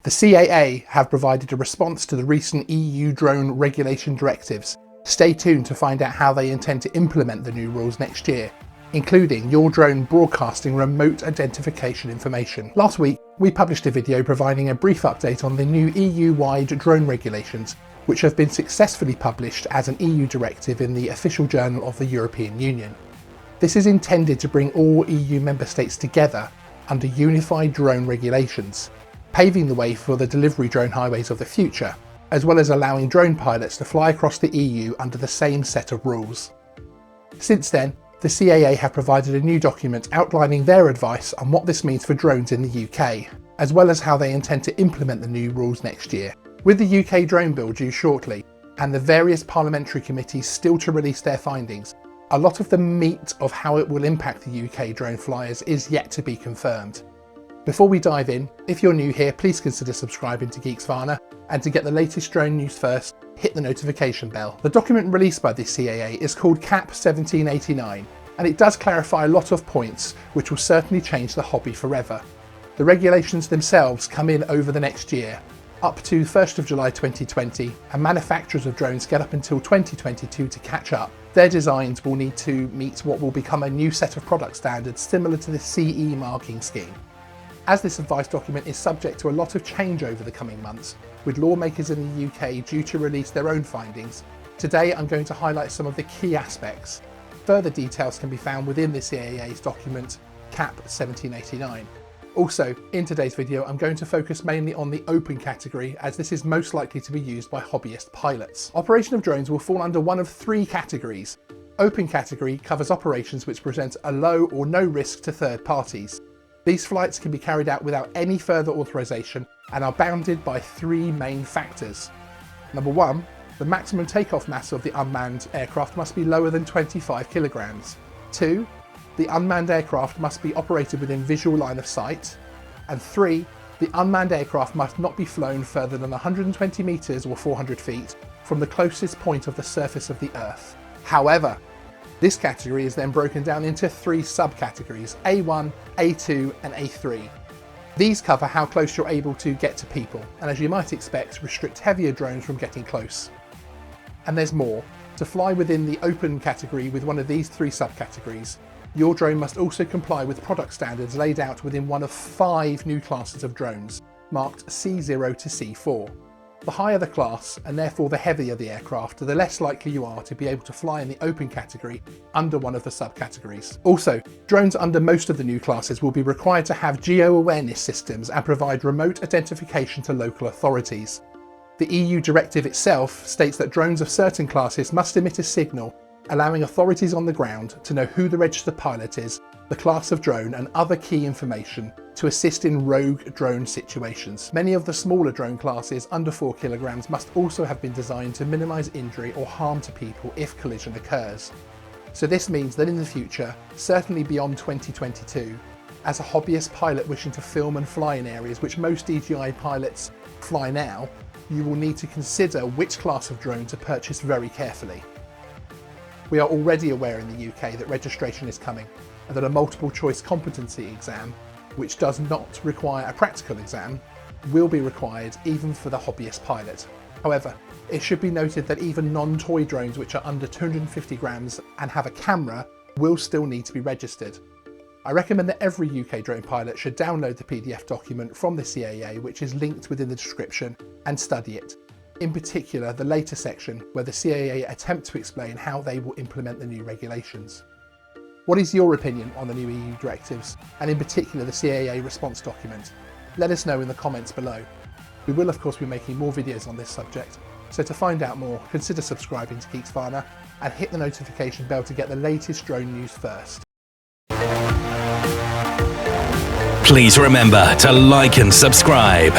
The CAA have provided a response to the recent EU drone regulation directives. Stay tuned to find out how they intend to implement the new rules next year, including your drone broadcasting remote identification information. Last week, we published a video providing a brief update on the new EU-wide drone regulations, which have been successfully published as an EU directive in the official journal of the European Union. This is intended to bring all EU member states together under unified drone regulations, paving the way for the delivery drone highways of the future, as well as allowing drone pilots to fly across the EU under the same set of rules. Since then, the CAA have provided a new document outlining their advice on what this means for drones in the UK, as well as how they intend to implement the new rules next year. With the UK drone bill due shortly, and the various parliamentary committees still to release their findings, a lot of the meat of how it will impact the UK drone flyers is yet to be confirmed. Before we dive in, if you're new here, please consider subscribing to Geeksvana, and to get the latest drone news first, hit the notification bell. The document released by the CAA is called CAP 1789, and it does clarify a lot of points which will certainly change the hobby forever. The regulations themselves come in over the next year, up to 1st of July 2020, and manufacturers of drones get up until 2022 to catch up. Their designs will need to meet what will become a new set of product standards similar to the CE marking scheme. As this advice document is subject to a lot of change over the coming months, with lawmakers in the UK due to release their own findings, today I'm going to highlight some of the key aspects. Further details can be found within the CAA's document, CAP 1789. Also, in today's video, I'm going to focus mainly on the open category, as this is most likely to be used by hobbyist pilots. Operation of drones will fall under one of three categories. Open category covers operations which present a low or no risk to third parties. These flights can be carried out without any further authorization and are bounded by three main factors. Number one, the maximum takeoff mass of the unmanned aircraft must be lower than 25 kilograms. 2, the unmanned aircraft must be operated within visual line of sight. And 3, the unmanned aircraft must not be flown further than 120 meters or 400 feet from the closest point of the surface of the Earth. However, this category is then broken down into three subcategories, A1, A2 and A3. These cover how close you're able to get to people, and as you might expect, restrict heavier drones from getting close. And there's more. To fly within the open category with one of these three subcategories, your drone must also comply with product standards laid out within one of 5 new classes of drones, marked C0 to C4. The higher the class, and therefore the heavier the aircraft, the less likely you are to be able to fly in the open category under one of the subcategories. Also, drones under most of the new classes will be required to have geo-awareness systems and provide remote identification to local authorities. The EU directive itself states that drones of certain classes must emit a signal, allowing authorities on the ground to know who the registered pilot is, the class of drone and other key information to assist in rogue drone situations. Many of the smaller drone classes under 4 kilograms must also have been designed to minimise injury or harm to people if collision occurs. So this means that in the future, certainly beyond 2022, as a hobbyist pilot wishing to film and fly in areas which most DJI pilots fly now, you will need to consider which class of drone to purchase very carefully. We are already aware in the UK that registration is coming, and that a multiple choice competency exam, which does not require a practical exam, will be required even for the hobbyist pilot. However, it should be noted that even non-toy drones which are under 250 grams and have a camera will still need to be registered. I recommend that every UK drone pilot should download the PDF document from the CAA, which is linked within the description, and study it. In particular, the later section where the CAA attempt to explain how they will implement the new regulations. What is your opinion on the new EU directives, and in particular the CAA response document? Let us know in the comments below. We will of course be making more videos on this subject, so to find out more, consider subscribing to Geeksvana and hit the notification bell to get the latest drone news first. Please remember to like and subscribe.